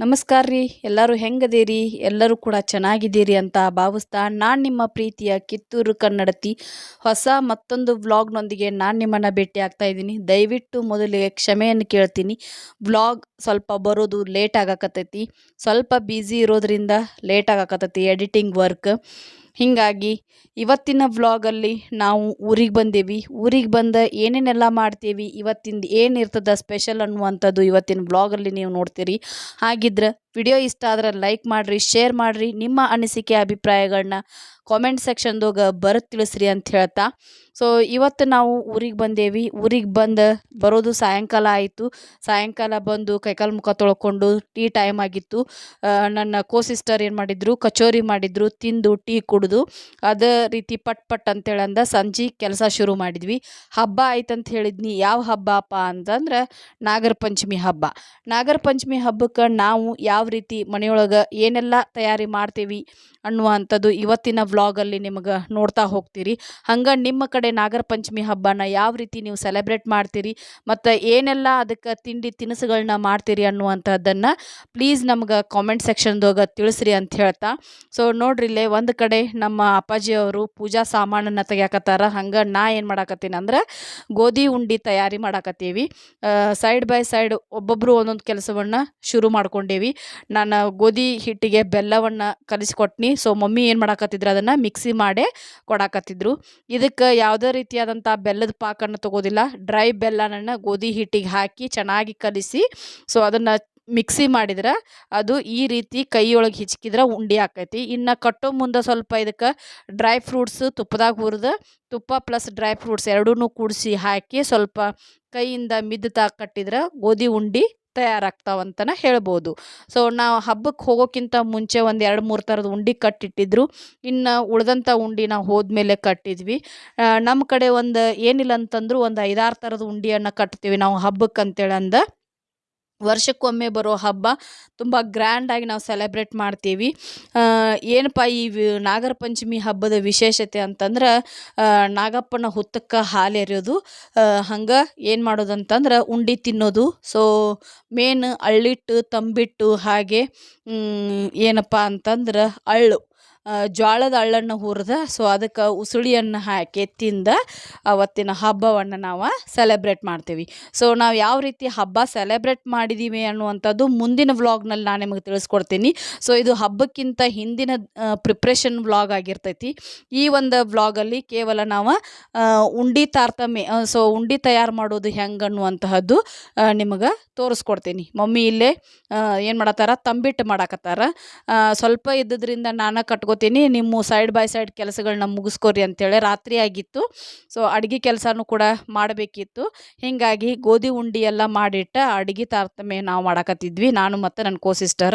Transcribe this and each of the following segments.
ನಮಸ್ಕಾರ ರೀ. ಎಲ್ಲರೂ ಹೆಂಗದೀರಿ? ಎಲ್ಲರೂ ಕೂಡ ಚೆನ್ನಾಗಿದ್ದೀರಿ ಅಂತ ಭಾವಿಸ್ತಾ ನಾನು ನಿಮ್ಮ ಪ್ರೀತಿಯ ಕಿತ್ತೂರು ಕನ್ನಡತಿ ಹೊಸ ಮತ್ತೊಂದು ವ್ಲಾಗ್ನೊಂದಿಗೆ ನಾನು ನಿಮ್ಮನ್ನು ಭೇಟಿ ಆಗ್ತಾ ಇದ್ದೀನಿ. ದಯವಿಟ್ಟು ಮೊದಲಿಗೆ ಕ್ಷಮೆಯನ್ನು ಕೇಳ್ತೀನಿ. ವ್ಲಾಗ್ ಸ್ವಲ್ಪ ಬರೋದು ಲೇಟ್ ಆಗಕತ್ತೈತಿ. ಸ್ವಲ್ಪ ಬ್ಯುಸಿ ಇರೋದ್ರಿಂದ ಲೇಟ್ ಆಗಕತ್ತೈತಿ ಎಡಿಟಿಂಗ್ ವರ್ಕ್. ಹೀಗಾಗಿ ಇವತ್ತಿನ ವ್ಲಾಗಲ್ಲಿ ನಾವು ಊರಿಗೆ ಬಂದೇವಿ. ಊರಿಗೆ ಬಂದ ಏನೇನೆಲ್ಲ ಮಾಡ್ತೀವಿ, ಇವತ್ತಿಂದ ಏನಿರ್ತದ ಸ್ಪೆಷಲ್ ಅನ್ನುವಂಥದ್ದು ಇವತ್ತಿನ ವ್ಲಾಗಲ್ಲಿ ನೀವು ನೋಡ್ತೀರಿ. ಹಾಗಿದ್ರೆ ವಿಡಿಯೋ ಇಷ್ಟ ಆದ್ರೆ ಲೈಕ್ ಮಾಡಿರಿ, ಶೇರ್ ಮಾಡಿರಿ, ನಿಮ್ಮ ಅನಿಸಿಕೆ ಅಭಿಪ್ರಾಯಗಳನ್ನ ಕಾಮೆಂಟ್ ಸೆಕ್ಷನ್ದಾಗ ತಿಳಿಸ್ರಿ ಅಂತ ಹೇಳ್ತಾ. ಸೊ ಇವತ್ತು ನಾವು ಊರಿಗೆ ಬಂದೇವಿ. ಊರಿಗೆ ಬರೋದು ಸಾಯಂಕಾಲ ಆಯಿತು. ಸಾಯಂಕಾಲ ಬಂದು ಕೈಕಾಲು ಮುಖ ತೊಳ್ಕೊಂಡು ಟೀ ಟೈಮ್ ಆಗಿತ್ತು. ನನ್ನ ಸಿಸ್ಟರ್ ಏನು ಮಾಡಿದ್ರು, ಕಚೋರಿ ಮಾಡಿದ್ರು. ತಿಂದು ಟೀ ಕುಡಿದು ಅದೇ ರೀತಿ ಪಟ್ ಅಂತೇಳಿ ಸಂಜೆ ಕೆಲಸ ಶುರು ಮಾಡಿದ್ವಿ. ಹಬ್ಬ ಆಯ್ತಂತ ಹೇಳಿದ್ನಿ. ಯಾವ ಹಬ್ಬಪ್ಪ ಅಂತಂದ್ರೆ ನಾಗರ ಪಂಚಮಿ ಹಬ್ಬ. ನಾಗರ ಪಂಚಮಿ ಹಬ್ಬಕ್ಕೆ ನಾವು ಯಾವ ರೀತಿ ಮನೆಯೊಳಗೆ ಏನೆಲ್ಲ ತಯಾರಿ ಮಾಡ್ತೀವಿ ಅನ್ನುವಂಥದ್ದು ಇವತ್ತಿನ ವ್ಲಾಗಲ್ಲಿ ನಿಮಗೆ ನೋಡ್ತಾ ಹೋಗ್ತೀರಿ. ಹಂಗೆ ನಿಮ್ಮ ಕಡೆ ನಾಗರ ಪಂಚಮಿ ಹಬ್ಬನ ಯಾವ ರೀತಿ ನೀವು ಸೆಲೆಬ್ರೇಟ್ ಮಾಡ್ತೀರಿ ಮತ್ತು ಏನೆಲ್ಲ ಅದಕ್ಕೆ ತಿಂಡಿ ತಿನಿಸುಗಳನ್ನ ಮಾಡ್ತೀರಿ ಅನ್ನುವಂಥದ್ದನ್ನು ಪ್ಲೀಸ್ ನಮ್ಗೆ ಕಾಮೆಂಟ್ ಸೆಕ್ಷನ್ದಾಗ ತಿಳಿಸ್ರಿ ಅಂತ ಹೇಳ್ತಾ. ಸೊ ನೋಡ್ರಿ, ಇಲ್ಲೇ ಒಂದು ಕಡೆ ನಮ್ಮ ಅಪ್ಪಾಜಿಯವರು ಪೂಜಾ ಸಾಮಾನನ್ನು ತೆಗ್ಯಾಕತ್ತಾರ. ಹಂಗೆ ನಾ ಏನು ಮಾಡಾಕತ್ತೀನಿ ಅಂದ್ರೆ ಗೋಧಿ ಉಂಡೆ ತಯಾರಿ ಮಾಡಾಕತ್ತೀವಿ. ಸೈಡ್ ಬೈ ಸೈಡ್ ಒಬ್ಬೊಬ್ಬರು ಒಂದೊಂದು ಕೆಲಸವನ್ನು ಶುರು ಮಾಡ್ಕೊಂಡೇವಿ. ನಾನು ಗೋಧಿ ಹಿಟ್ಟಿಗೆ ಬೆಲ್ಲವನ್ನು ಕಲಿಸ್ಕೊಟ್ನಿ. ಸೊ ಮಮ್ಮಿ ಏನು ಮಾಡಾಕತ್ತಿದ್ರು, ಅದನ್ನು ಮಿಕ್ಸಿ ಮಾಡೇ ಕೊಡಾಕತ್ತಿದ್ರು. ಇದಕ್ಕೆ ಯಾವುದೇ ರೀತಿಯಾದಂಥ ಬೆಲ್ಲದ ಪಾಕನ್ನು ತಗೋದಿಲ್ಲ. ಡ್ರೈ ಬೆಲ್ಲನನ್ನು ಗೋಧಿ ಹಿಟ್ಟಿಗೆ ಹಾಕಿ ಚೆನ್ನಾಗಿ ಕಲಿಸಿ ಸೊ ಅದನ್ನು ಮಿಕ್ಸಿ ಮಾಡಿದ್ರೆ ಅದು ಈ ರೀತಿ ಕೈಯೊಳಗೆ ಹಿಚ್ಕಿದ್ರೆ ಉಂಡೆ ಆಕೈತಿ. ಇನ್ನು ಕಟ್ಟೋ ಮುಂದೆ ಸ್ವಲ್ಪ ಇದಕ್ಕೆ ಡ್ರೈ ಫ್ರೂಟ್ಸು ತುಪ್ಪದಾಗ ಹುರಿದು ತುಪ್ಪ ಪ್ಲಸ್ ಡ್ರೈ ಫ್ರೂಟ್ಸ್ ಎರಡೂ ಕೂಡಿಸಿ ಹಾಕಿ ಸ್ವಲ್ಪ ಕೈಯಿಂದ ಮಿದ್ದುತ್ತಾ ಕಟ್ಟಿದ್ರೆ ಗೋಧಿ ಉಂಡೆ ತಯಾರಾಗ್ತಾವಂತನ ಹೇಳ್ಬೋದು. ಸೊ ನಾವು ಹಬ್ಬಕ್ಕೆ ಹೋಗೋಕ್ಕಿಂತ ಮುಂಚೆ ಒಂದು 2-3 ಥರದ ಉಂಡೆ ಕಟ್ಟಿಟ್ಟಿದ್ರು. ಇನ್ನು ಉಳ್ದಂಥ ಉಂಡೆ ನಾವು ಹೋದ್ಮೇಲೆ ಕಟ್ಟಿದ್ವಿ. ನಮ್ಮ ಕಡೆ ಒಂದು ಏನಿಲ್ಲ ಅಂತಂದ್ರು ಒಂದು 5-6 ಥರದ ಉಂಡೆಯನ್ನು ಕಟ್ತೀವಿ ನಾವು ಹಬ್ಬಕ್ಕೆ ಅಂತೇಳಿ. ವರ್ಷಕ್ಕೊಮ್ಮೆ ಬರೋ ಹಬ್ಬ ತುಂಬ ಗ್ರ್ಯಾಂಡಾಗಿ ನಾವು ಸೆಲೆಬ್ರೇಟ್ ಮಾಡ್ತೀವಿ. ಏನಪ್ಪ ಈ ನಾಗರ ಪಂಚಮಿ ಹಬ್ಬದ ವಿಶೇಷತೆ ಅಂತಂದ್ರೆ ನಾಗಪ್ಪನ ಹುತ್ತಕ್ಕೆ ಹಾಲು ಎರೆಯೋದು. ಹಂಗೆ ಏನು ಮಾಡೋದು ಅಂತಂದ್ರೆ ಉಂಡೆ ತಿನ್ನೋದು. ಸೊ ಮೇನ್ ಅಳ್ಳಿಟ್ಟು ತಂಬಿಟ್ಟು ಹಾಗೆ ಏನಪ್ಪ ಅಂತಂದ್ರೆ ಜ್ವಾಳದ ಅಳ್ಳನ್ನು ಹುರಿದ ಸೊ ಅದಕ್ಕೆ ಉಸುಳಿಯನ್ನು ಹಾಕಿ ತಿಂದ ಅವತ್ತಿನ ಹಬ್ಬವನ್ನು ನಾವು ಸೆಲೆಬ್ರೇಟ್ ಮಾಡ್ತೀವಿ. ಸೊ ನಾವು ಯಾವ ರೀತಿ ಹಬ್ಬ ಸೆಲೆಬ್ರೇಟ್ ಮಾಡಿದ್ದೀವಿ ಅನ್ನುವಂಥದ್ದು ಮುಂದಿನ ವ್ಲಾಗ್ನಲ್ಲಿ ನಾನು ನಿಮಗೆ ತಿಳಿಸ್ಕೊಡ್ತೀನಿ. ಸೊ ಇದು ಹಬ್ಬಕ್ಕಿಂತ ಹಿಂದಿನ ಪ್ರಿಪ್ರೇಷನ್ ವ್ಲಾಗ್ ಆಗಿರ್ತೈತಿ. ಈ ಒಂದು ವ್ಲಾಗಲ್ಲಿ ಕೇವಲ ನಾವು ಉಂಡೆ ತಾರತಮ್ಯ ಸೊ ಉಂಡೆ ತಯಾರು ಮಾಡೋದು ಹೆಂಗೆ ಅನ್ನುವಂತಹದ್ದು ನಿಮಗೆ ತೋರಿಸ್ಕೊಡ್ತೀನಿ. ಮಮ್ಮಿ ಇಲ್ಲೇ ಏನು ಮಾಡತ್ತಾರ, ತಂಬಿಟ್ಟು ಮಾಡಾಕತ್ತಾರ. ಸ್ವಲ್ಪ ಇದ್ದದ್ರಿಂದ ನಾನು ಕಟ್ಕೋತೀನಿ, ನಿಮ್ಮ ಸೈಡ್ ಬೈ ಸೈಡ್ ಕೆಲಸಗಳನ್ನ ಮುಗಿಸ್ಕೋರಿ ಅಂತೇಳಿ. ರಾತ್ರಿ ಆಗಿತ್ತು. ಸೊ ಅಡುಗೆ ಕೆಲಸನೂ ಕೂಡ ಮಾಡಬೇಕಿತ್ತು. ಹೀಗಾಗಿ ಗೋಧಿ ಉಂಡೆ ಎಲ್ಲ ಮಾಡಿಟ್ಟ ಅಡುಗೆ ತಾರತಮ್ಯ ನಾವು ಮಾಡಾಕತ್ತಿದ್ವಿ, ನಾನು ಮತ್ತು ನನ್ನ ಸಿಸ್ಟರ.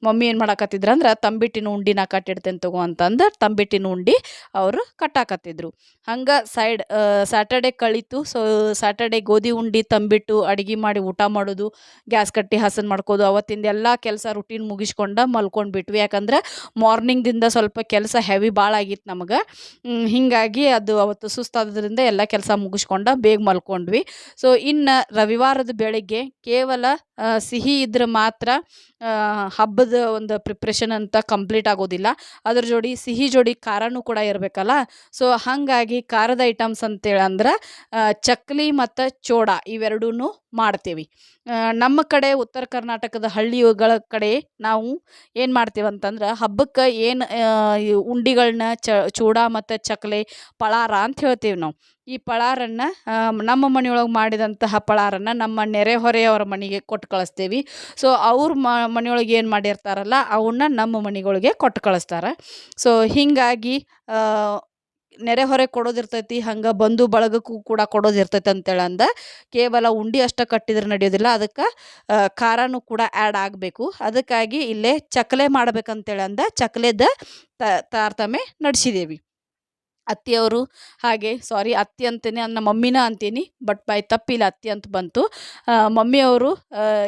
ಮಮ್ಮಿ ಏನು ಮಾಡಾಕತ್ತಿದ್ರು ಅಂದ್ರೆ ತಂಬಿಟ್ಟಿನ ಉಂಡಿನ ಕಟ್ಟಿಡ್ತೇನೆ ತಗೋ ಅಂತಂದು ತಂಬಿಟ್ಟಿನ ಉಂಡೆ ಅವರು ಕಟ್ಟಾಕತ್ತಿದ್ರು. ಹಂಗೆ ಸ್ಯಾಟರ್ಡೆ ಕಳೀತು. ಸೊ ಸ್ಯಾಟರ್ಡೆ ಗೋಧಿ ಉಂಡೆ ತಂಬಿಟ್ಟು ಅಡುಗೆ ಮಾಡಿ ಊಟ ಮಾಡೋದು, ಗ್ಯಾಸ್ ಕಟ್ಟಿ ಹಸನ್ ಮಾಡ್ಕೋದು, ಅವತ್ತಿಂದ ಎಲ್ಲ ಕೆಲಸ ರುಟೀನ್ ಮುಗಿಸ್ಕೊಂಡು ಮಲ್ಕೊಂಡ್ಬಿಟ್ವಿ. ಯಾಕಂದ್ರೆ ಮಾರ್ನಿಂಗ್ದಿಂದ ಸ್ವಲ್ಪ ಕೆಲಸ ಹೆವಿ ಭಾಳ ಆಗಿತ್ತು ನಮಗೆ. ಹೀಗಾಗಿ ಅದು ಅವತ್ತು ಸುಸ್ತಾದ್ರಿಂದ ಎಲ್ಲ ಕೆಲಸ ಮುಗಿಸ್ಕೊಂಡು ಬೇಗ ಮಲ್ಕೊಂಡ್ವಿ. ಸೊ ಇನ್ನು ರವಿವಾರದ ಬೆಳಗ್ಗೆ ಕೇವಲ ಸಿಹಿ ಇದ್ರೆ ಮಾತ್ರ ಹಬ್ಬದ ಒಂದು ಪ್ರಿಪ್ರೇಷನ್ ಅಂತ ಕಂಪ್ಲೀಟ್ ಆಗೋದಿಲ್ಲ. ಅದ್ರ ಜೋಡಿ ಸಿಹಿ ಜೋಡಿ ಖಾರನೂ ಕೂಡ ಇರಬೇಕಲ್ಲ. ಸೊ ಹಾಗಾಗಿ ಖಾರದ ಐಟಮ್ಸ್ ಅಂತೇಳಿ ಅಂದ್ರೆ ಚಕ್ಲಿ ಮತ್ತು ಚೋಡ ಇವೆರಡೂ ಮಾಡ್ತೀವಿ. ನಮ್ಮ ಕಡೆ ಉತ್ತರ ಕರ್ನಾಟಕದ ಹಳ್ಳಿಗಳ ಕಡೆ ನಾವು ಏನು ಮಾಡ್ತೀವಿ ಅಂತಂದ್ರೆ ಹಬ್ಬಕ್ಕೆ ಏನು ಉಂಡೆಗಳನ್ನ ಚೂಡ ಮತ್ತು ಚಕ್ಲಿ ಪಳಾರ ಅಂತ ಹೇಳ್ತೀವಿ ನಾವು. ಈ ಪಳಾರನ್ನು ನಮ್ಮ ಮನೆಯೊಳಗೆ ಮಾಡಿದಂತಹ ಪಳಾರನ್ನು ನಮ್ಮ ನೆರೆಹೊರೆಯವರ ಮನೆಗೆ ಕೊಟ್ಟು ಕಳಿಸ್ತೀವಿ. ಸೊ ಅವ್ರ ಮನೆಯೊಳಗೆ ಏನು ಮಾಡಿರ್ತಾರಲ್ಲ ಅವನ್ನ ನಮ್ಮ ಮನೆಗಳಿಗೆ ಕೊಟ್ಟು ಕಳಿಸ್ತಾರೆ. ಸೊ ಹೀಗಾಗಿ ನೆರೆಹೊರೆ ಕೊಡೋದಿರ್ತೈತಿ, ಹಂಗೆ ಬಂಧು ಬಳಗಕ್ಕೂ ಕೂಡ ಕೊಡೋದಿರ್ತೈತಿ ಅಂತೇಳಿ ಕೇವಲ ಉಂಡೆ ಅಷ್ಟೇ ಕಟ್ಟಿದ್ರೆ ನಡೆಯೋದಿಲ್ಲ, ಅದಕ್ಕೆ ಖಾರನೂ ಕೂಡ ಆ್ಯಡ್ ಆಗಬೇಕು. ಅದಕ್ಕಾಗಿ ಇಲ್ಲೇ ಚಕ್ಲೆ ಮಾಡ್ಬೇಕಂತೇಳಿ ಚಕ್ಲೆದ ತಾರತಮ್ಯ ನಡೆಸಿದ್ದೇವೆ. ಅತ್ತಿಯವರು ಹಾಗೆ ಸಾರಿ ಅತ್ತಿ ಅಂತೀನಿ ನನ್ನ ಮಮ್ಮಿನ ಅಂತೀನಿ ಬಟ್ ಬಾಯ್ ತಪ್ಪಿಲ್ಲ ಅತ್ತಿ ಅಂತ ಬಂತು. ಮಮ್ಮಿಯವರು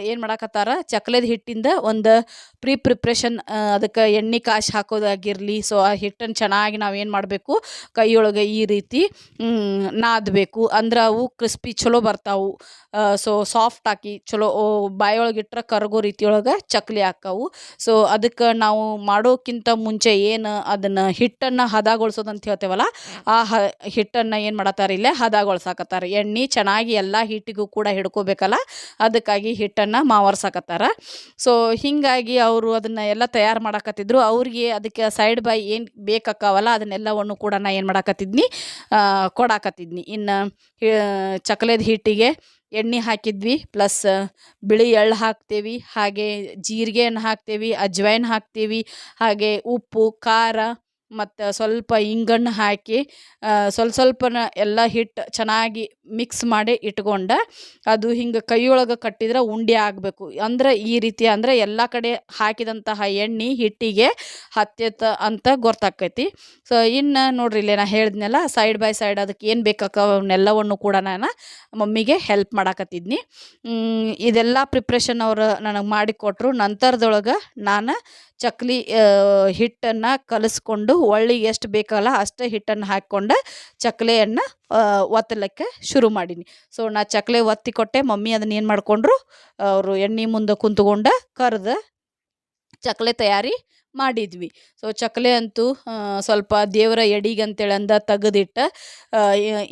ಏನು ಮಾಡಾಕತ್ತಾರ ಚಕ್ಲೇದ್ ಹಿಟ್ಟಿಂದ ಒಂದು ಪ್ರಿಪ್ರೇಷನ್ ಅದಕ್ಕೆ ಎಣ್ಣೆ ಕಾಸಿ ಹಾಕೋದಾಗಿರಲಿ. ಸೊ ಆ ಹಿಟ್ಟನ್ನು ಚೆನ್ನಾಗಿ ನಾವೇನು ಮಾಡಬೇಕು ಕೈಯೊಳಗೆ ಈ ರೀತಿ ನಾದಬೇಕು, ಅಂದ್ರೆ ಅವು ಕ್ರಿಸ್ಪಿ ಚಲೋ ಬರ್ತಾವು. ಸೊ ಸಾಫ್ಟ್ ಹಾಕಿ ಚಲೋ ಬಾಯೊಳಗೆ ಇಟ್ಟರೆ ಕರಗೋ ರೀತಿಯೊಳಗೆ ಚಕ್ಲಿ ಹಾಕವು. ಸೊ ಅದಕ್ಕೆ ನಾವು ಮಾಡೋಕ್ಕಿಂತ ಮುಂಚೆ ಏನು ಅದನ್ನು ಹಿಟ್ಟನ್ನು ಹದಗೊಳಿಸೋದು ಅಂತ ಹೇಳ್ತೇವಲ್ಲ, ಆ ಹಿಟ್ಟನ್ನು ಏನು ಮಾಡತ್ತಾರೆ ಇಲ್ಲೇ ಹದಗೊಳ್ಸಾಕತ್ತಾರೆ. ಎಣ್ಣೆ ಚೆನ್ನಾಗಿ ಎಲ್ಲ ಹಿಟ್ಟಿಗೂ ಕೂಡ ಹಿಡ್ಕೋಬೇಕಲ್ಲ, ಅದಕ್ಕಾಗಿ ಹಿಟ್ಟನ್ನು ಮಾವರ್ಸಾಕತ್ತಾರ. ಸೊ ಹೀಗಾಗಿ ಅವರು ಅದನ್ನು ಎಲ್ಲ ತಯಾರು ಮಾಡಾಕತ್ತಿದ್ರು. ಅವ್ರಿಗೆ ಅದಕ್ಕೆ ಸೈಡ್ ಬೈ ಏನು ಬೇಕಾವಲ್ಲ ಅದನ್ನೆಲ್ಲವನ್ನು ಕೂಡ ನಾ ಏನು ಮಾಡಾಕತ್ತಿದ್ನಿ ಕೊಡಾಕತ್ತಿದ್ನಿ. ಇನ್ನು ಚಕ್ಲೇದ್ ಹಿಟ್ಟಿಗೆ ಎಣ್ಣೆ ಹಾಕಿದ್ವಿ, ಪ್ಲಸ್ ಬಿಳಿ ಎಳ್ಳು ಹಾಕ್ತೇವೆ, ಹಾಗೆ ಜೀರಿಗೆಯನ್ನು ಹಾಕ್ತೇವೆ, ಅಜ್ವೈನ್ ಹಾಕ್ತೀವಿ, ಹಾಗೆ ಉಪ್ಪು ಖಾರ ಮತ್ತು ಸ್ವಲ್ಪ ಇಂಗನ್ನು ಹಾಕಿ ಸ್ವಲ್ಪನ ಎಲ್ಲ ಹಿಟ್ಟು ಚೆನ್ನಾಗಿ ಮಿಕ್ಸ್ ಮಾಡಿ ಇಟ್ಕೊಂಡು ಅದು ಹಿಂಗೆ ಕೈಯೊಳಗೆ ಕಟ್ಟಿದ್ರೆ ಉಂಡೆ ಆಗಬೇಕು. ಅಂದ್ರೆ ಈ ರೀತಿ ಅಂದರೆ ಎಲ್ಲ ಕಡೆ ಹಾಕಿದಂತಹ ಎಣ್ಣೆ ಹಿಟ್ಟಿಗೆ ಹತ್ತೈತೆ ಅಂತ ಗೊತ್ತಾಕೈತಿ. ಸೊ ಇನ್ನು ನೋಡ್ರಿ ಇಲ್ಲೇ ನಾ ಹೇಳಿದ್ನೆಲ್ಲ ಸೈಡ್ ಬೈ ಸೈಡ್ ಅದಕ್ಕೆ ಏನು ಅವನ್ನೆಲ್ಲವನ್ನು ಕೂಡ ನಾನು ಮಮ್ಮಿಗೆ ಹೆಲ್ಪ್ ಮಾಡಾಕತ್ತಿದ್ನಿ. ಇದೆಲ್ಲ ಪ್ರಿಪ್ರೇಷನ್ ಅವರು ನನಗೆ ಮಾಡಿಕೊಟ್ರು. ನಂತರದೊಳಗೆ ನಾನು ಚಕ್ಲಿ ಹಿಟ್ಟನ್ನು ಕಲಿಸ್ಕೊಂಡು ಒಳ್ಳಿಗೆ ಎಷ್ಟು ಬೇಕಲ್ಲ ಅಷ್ಟೇ ಹಿಟ್ಟನ್ನು ಹಾಕ್ಕೊಂಡು ಚಕ್ಲಿಯನ್ನು ಒತ್ತಲಿಕ್ಕೆ ಶುರು ಮಾಡೀನಿ. ಸೊ ನಾ ಚಕ್ಲಿ ಒತ್ತಿ ಕೊಟ್ಟೆ, ಮಮ್ಮಿ ಅದನ್ನ ಏನು ಮಾಡಿಕೊಂಡ್ರು ಅವರು ಎಣ್ಣೆ ಮುಂದೆ ಕುಂತ್ಕೊಂಡು ಕರೆದು ಚಕ್ಲಿ ತಯಾರಿ ಮಾಡಿದ್ವಿ. ಸೊ ಚಕ್ಲಿ ಅಂತೂ ಸ್ವಲ್ಪ ದೇವರ ಎಡಿಗೆ ಅಂತೇಳಿ ಅಂದ ತೆಗೆದಿಟ್ಟು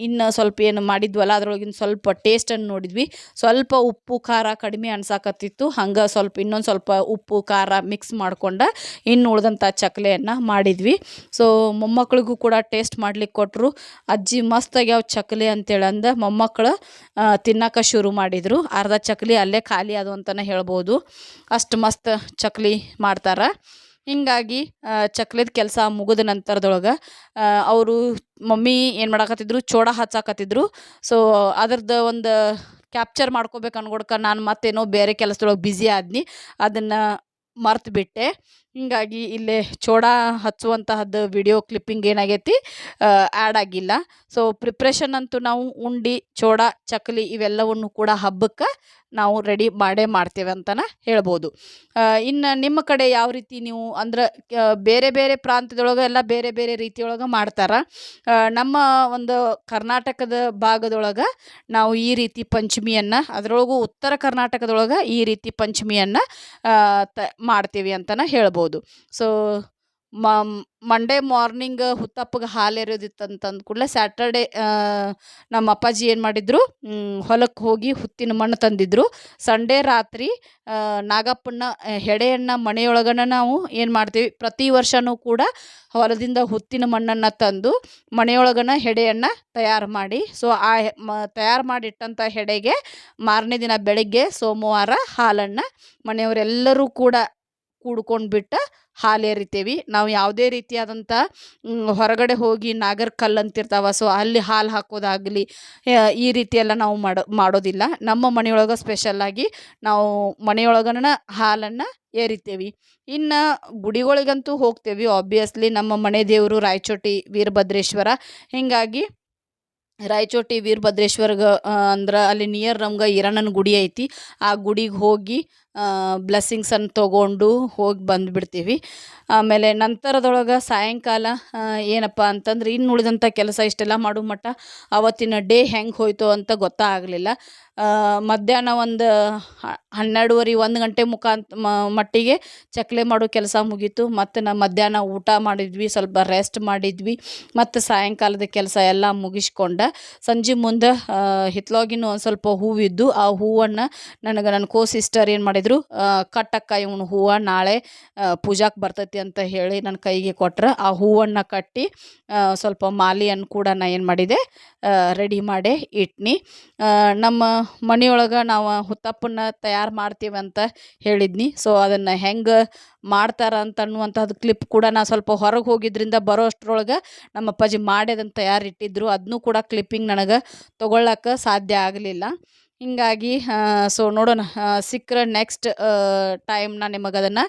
ಇನ್ನು ಸ್ವಲ್ಪ ಏನು ಮಾಡಿದ್ವಲ್ಲ ಅದ್ರೊಳಗಿನ ಸ್ವಲ್ಪ ಟೇಸ್ಟನ್ನು ನೋಡಿದ್ವಿ. ಸ್ವಲ್ಪ ಉಪ್ಪು ಖಾರ ಕಡಿಮೆ ಅನ್ಸಾಕತ್ತಿತ್ತು, ಹಂಗೆ ಸ್ವಲ್ಪ ಇನ್ನೊಂದು ಸ್ವಲ್ಪ ಉಪ್ಪು ಖಾರ ಮಿಕ್ಸ್ ಮಾಡ್ಕೊಂಡು ಇನ್ನು ಉಳಿದಂಥ ಚಕ್ಲಿಯನ್ನು ಮಾಡಿದ್ವಿ. ಸೊ ಮೊಮ್ಮಕ್ಳಿಗೂ ಕೂಡ ಟೇಸ್ಟ್ ಮಾಡ್ಲಿಕ್ಕೆ ಕೊಟ್ಟರು. ಅಜ್ಜಿ ಮಸ್ತಾಗ್ಯಾವ ಚಕ್ಲಿ ಅಂತೇಳಿ ಅಂದ ಮೊಮ್ಮಕ್ಕಳು ತಿನ್ನೋಕೆ ಶುರು ಮಾಡಿದರು. ಅರ್ಧ ಚಕ್ಲಿ ಅಲ್ಲೇ ಖಾಲಿ ಅದು ಅಂತಲೇ ಹೇಳ್ಬೋದು, ಅಷ್ಟು ಮಸ್ತ್ ಚಕ್ಲಿ ಮಾಡ್ತಾರೆ. ಹೀಗಾಗಿ ಚಕ್ಲಿದ ಕೆಲಸ ಮುಗಿದ ನಂತರದೊಳಗೆ ಅವರು ಮಮ್ಮಿ ಏನು ಮಾಡಾಕತ್ತಿದ್ರು ಚೋಡ ಹಚ್ಚಾಕತ್ತಿದ್ರು. ಸೊ ಅದ್ರದ್ದು ಒಂದು ಕ್ಯಾಪ್ಚರ್ ಮಾಡ್ಕೋಬೇಕು ಅನ್ಕೊಡ್ಕ ನಾನು ಮತ್ತೇನೋ ಬೇರೆ ಕೆಲಸದೊಳಗೆ ಬ್ಯುಸಿ ಆದ್ನಿ, ಅದನ್ನು ಮರ್ತು ಬಿಟ್ಟೆ. ಹೀಗಾಗಿ ಇಲ್ಲೇ ಚೋಡ ಹಚ್ಚುವಂತಹದ್ದು ವಿಡಿಯೋ ಕ್ಲಿಪ್ಪಿಂಗ್ ಏನಾಗೈತಿ ಆ್ಯಡ್ ಆಗಿಲ್ಲ. ಸೊ ಪ್ರಿಪ್ರೇಷನ್ ಅಂತೂ ನಾವು ಉಂಡೆ ಚೋಡ ಚಕ್ಲಿ ಇವೆಲ್ಲವನ್ನು ಕೂಡ ಹಬ್ಬಕ್ಕೆ ನಾವು ರೆಡಿ ಮಾಡ್ತೇವೆ ಅಂತಲೇ ಹೇಳ್ಬೋದು. ಇನ್ನು ನಿಮ್ಮ ಕಡೆ ಯಾವ ರೀತಿ ನೀವು ಅಂದ್ರೆ ಬೇರೆ ಬೇರೆ ಪ್ರಾಂತ್ಯದೊಳಗೆ ಎಲ್ಲ ಬೇರೆ ಬೇರೆ ರೀತಿಯೊಳಗೆ ಮಾಡ್ತಾರೆ. ನಮ್ಮ ಒಂದು ಕರ್ನಾಟಕದ ಭಾಗದೊಳಗೆ ನಾವು ಈ ರೀತಿ ಪಂಚಮಿಯನ್ನು, ಅದರೊಳಗೂ ಉತ್ತರ ಕರ್ನಾಟಕದೊಳಗೆ ಈ ರೀತಿ ಪಂಚಮಿಯನ್ನು ಮಾಡ್ತೀವಿ ಅಂತಲೇ ಹೇಳ್ಬೋದು. ಸೊ ಮಂಡೇ ಮಾರ್ನಿಂಗ್ ಹುತ್ತಪ್ಪಗೆ ಹಾಲು ಎರೆಯೋದಿತ್ತಂತಂದು ಕೂಡಲೇ ಸ್ಯಾಟರ್ಡೆ ನಮ್ಮ ಅಪ್ಪಾಜಿ ಏನು ಮಾಡಿದ್ರು ಹೊಲಕ್ಕೆ ಹೋಗಿ ಹುತ್ತಿನ ಮಣ್ಣು ತಂದಿದ್ರು. ಸಂಡೇ ರಾತ್ರಿ ನಾಗಪ್ಪನ ಹೆಡೆಯನ್ನು ಮನೆಯೊಳಗನ ನಾವು ಏನು ಮಾಡ್ತೀವಿ ಪ್ರತಿ ವರ್ಷವೂ ಕೂಡ ಹೊಲದಿಂದ ಹುತ್ತಿನ ಮಣ್ಣನ್ನು ತಂದು ಮನೆಯೊಳಗನ ಹೆಡೆಯನ್ನು ತಯಾರು ಮಾಡಿ, ಸೊ ಆ ತಯಾರು ಮಾಡಿಟ್ಟಂಥ ಹೆಡೆಗೆ ಮಾರನೇ ದಿನ ಬೆಳಗ್ಗೆ ಸೋಮವಾರ ಹಾಲನ್ನು ಮನೆಯವರೆಲ್ಲರೂ ಕೂಡ ಕೂಡ್ಕೊಂಡ್ಬಿಟ್ಟು ಹಾಲು ಎರಿತೇವೆ. ನಾವು ಯಾವುದೇ ರೀತಿಯಾದಂಥ ಹೊರಗಡೆ ಹೋಗಿ ನಾಗರ ಕಲ್ಲು ಅಂತಿರ್ತಾವ, ಸೊ ಅಲ್ಲಿ ಹಾಲು ಹಾಕೋದಾಗಲಿ ಈ ರೀತಿಯೆಲ್ಲ ನಾವು ಮಾಡೋದಿಲ್ಲ. ನಮ್ಮ ಮನೆಯೊಳಗೆ ಸ್ಪೆಷಲ್ಲಾಗಿ ನಾವು ಮನೆಯೊಳಗನ ಹಾಲನ್ನು ಎರಿತೇವೆ. ಇನ್ನು ಗುಡಿಗಳಿಗಂತೂ ಹೋಗ್ತೇವೆ. ಆಬ್ವಿಯಸ್ಲಿ ನಮ್ಮ ಮನೆ ದೇವರು ರಾಯಚೋಟಿ ವೀರಭದ್ರೇಶ್ವರ. ಹೀಗಾಗಿ ರಾಯಚೋಟಿ ವೀರಭದ್ರೇಶ್ವರ್ಗೆ ಅಂದ್ರೆ ಅಲ್ಲಿ ನಿಯರ್ ನಮ್ಗೆ ಈರಣ್ಣನ ಗುಡಿ ಐತಿ. ಆ ಗುಡಿಗೆ ಹೋಗಿ ಬ್ಲೆಸ್ಸಿಂಗ್ಸನ್ನು ತೊಗೊಂಡು ಹೋಗಿ ಬಂದುಬಿಡ್ತೀವಿ. ಆಮೇಲೆ ನಂತರದೊಳಗೆ ಸಾಯಂಕಾಲ ಏನಪ್ಪ ಅಂತಂದ್ರೆ ಇನ್ನು ಉಳಿದಂಥ ಕೆಲಸ ಇಷ್ಟೆಲ್ಲ ಮಾಡೋ ಮಟ್ಟ ಅವತ್ತಿನ ಡೇ ಹೆಂಗೆ ಹೋಯ್ತು ಅಂತ ಗೊತ್ತಾಗಲಿಲ್ಲ. ಮಧ್ಯಾಹ್ನ ಒಂದು 12:30 1 ಗಂಟೆ ಮಟ್ಟಿಗೆ ಚಕ್ಲಿ ಮಾಡೋ ಕೆಲಸ ಮುಗೀತು. ಮತ್ತು ಮಧ್ಯಾಹ್ನ ಊಟ ಮಾಡಿದ್ವಿ, ಸ್ವಲ್ಪ ರೆಸ್ಟ್ ಮಾಡಿದ್ವಿ, ಮತ್ತು ಸಾಯಂಕಾಲದ ಕೆಲಸ ಎಲ್ಲ ಮುಗಿಸ್ಕೊಂಡು ಸಂಜೆ ಮುಂದೆ ಹಿತ್ಲಾಗಿನೂ ಒಂದು ಸ್ವಲ್ಪ ಹೂವಿದ್ದು ಆ ಹೂವನ್ನು ನನ್ನ ಕೋ ಸಿಸ್ಟರ್ ಏನು ಮಾಡಿದರು, ಕಟ್ಟಕ್ಕ ಇವನು ಹೂವು ನಾಳೆ ಪೂಜಾಕ್ಕೆ ಬರ್ತೈತಿ ಅಂತ ಹೇಳಿ ನನ್ನ ಕೈಗೆ ಕೊಟ್ರೆ ಆ ಹೂವನ್ನು ಕಟ್ಟಿ ಸ್ವಲ್ಪ ಮಾಲೆಯನ್ನು ಕೂಡ ನಾನು ಏನು ಮಾಡಿದೆ ರೆಡಿ ಮಾಡಿ ಇಟ್ನಿ. ನಮ್ಮ ಮನೆಯೊಳಗೆ ನಾವು ಹುತ್ತಪ್ಪನ ತಯಾರು ಮಾಡ್ತೀವಿ ಅಂತ ಹೇಳಿದ್ನಿ. ಸೊ ಅದನ್ನು ಹೆಂಗೆ ಮಾಡ್ತಾರ ಅಂತ ಅನ್ನುವಂಥದ್ದು ಕ್ಲಿಪ್ ಕೂಡ ನಾನು ಸ್ವಲ್ಪ ಹೊರಗೆ ಹೋಗಿದ್ದರಿಂದ ಬರೋ ಅಷ್ಟರೊಳಗೆ ನಮ್ಮ ಅಪ್ಪಾಜಿ ಮಾಡಿ ಅದನ್ನು ತಯಾರಿಟ್ಟಿದ್ರು. ಅದನ್ನೂ ಕೂಡ ಕ್ಲಿಪ್ಪಿಂಗ್ ನನಗೆ ತೊಗೊಳ್ಳೋಕೆ ಸಾಧ್ಯ ಆಗಲಿಲ್ಲ. ಹಿಂಗಾಗಿ ಸೊ ನೋಡೋಣ ಸಿಕ್ಕರೆ ನೆಕ್ಸ್ಟ್ ಟೈಮ್ ನಾನು ನಿಮಗೆ ಅದನ್ನು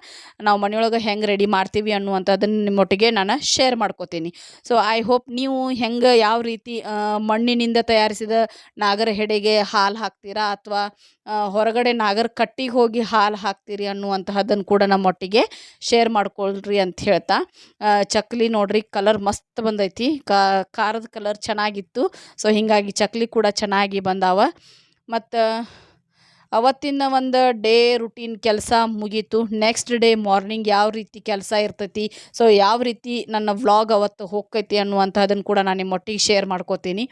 ನಾವು ಮನೆಯೊಳಗೆ ಹೆಂಗೆ ರೆಡಿ ಮಾಡ್ತೀವಿ ಅನ್ನುವಂಥದ್ದನ್ನು ನಿಮ್ಮೊಟ್ಟಿಗೆ ನಾನು ಶೇರ್ ಮಾಡ್ಕೋತೀನಿ. ಸೊ ಐ ಹೋಪ್ ನೀವು ಹೆಂಗೆ ಯಾವ ರೀತಿ ಮಣ್ಣಿನಿಂದ ತಯಾರಿಸಿದ ನಾಗರ ಹೆಡೆಗೆ ಹಾಲು ಹಾಕ್ತೀರಾ ಅಥವಾ ಹೊರಗಡೆ ನಾಗರ ಕಟ್ಟಿಗೆ ಹೋಗಿ ಹಾಲು ಹಾಕ್ತೀರಿ ಅನ್ನುವಂತಹದ್ದನ್ನು ಕೂಡ ನಮ್ಮೊಟ್ಟಿಗೆ ಶೇರ್ ಮಾಡ್ಕೊಳ್ರಿ ಅಂತ ಹೇಳ್ತಾ ಚಕ್ಲಿ ನೋಡ್ರಿ ಕಲರ್ ಮಸ್ತ್ ಬಂದೈತಿ. ಖಾರದ ಕಲರ್ ಚೆನ್ನಾಗಿತ್ತು. ಸೊ ಹೀಗಾಗಿ ಚಕ್ಲಿ ಕೂಡ ಚೆನ್ನಾಗಿ ಬಂದಾವ. ಮತ್ತು ಅವತ್ತಿನ ಒಂದು ಡೇ ರುಟೀನ್ ಕೆಲಸ ಮುಗೀತು. ನೆಕ್ಸ್ಟ್ ಡೇ ಮಾರ್ನಿಂಗ್ ಯಾವ ರೀತಿ ಕೆಲಸ ಇರ್ತೈತಿ, ಸೊ ಯಾವ ರೀತಿ ನನ್ನ ವ್ಲಾಗ್ ಅವತ್ತು ಹೋಗ್ತೈತಿ ಅನ್ನುವಂಥದ್ದನ್ನು ಕೂಡ ನಾನು ನಿಮ್ಮೊಟ್ಟಿಗೆ ಶೇರ್ ಮಾಡ್ಕೋತೀನಿ.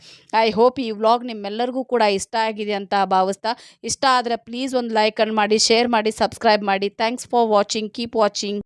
ಐ ಹೋಪ್ ಈ ವ್ಲಾಗ್ ನಿಮ್ಮೆಲ್ಲರಿಗೂ ಕೂಡ ಇಷ್ಟ ಆಗಿದೆ ಅಂತ ಭಾವಿಸ್ತಾ, ಇಷ್ಟ ಆದರೆ ಪ್ಲೀಸ್ ಒಂದು ಲೈಕನ್ನು ಮಾಡಿ, ಶೇರ್ ಮಾಡಿ, ಸಬ್ಸ್ಕ್ರೈಬ್ ಮಾಡಿ. Thanks for watching. Keep watching.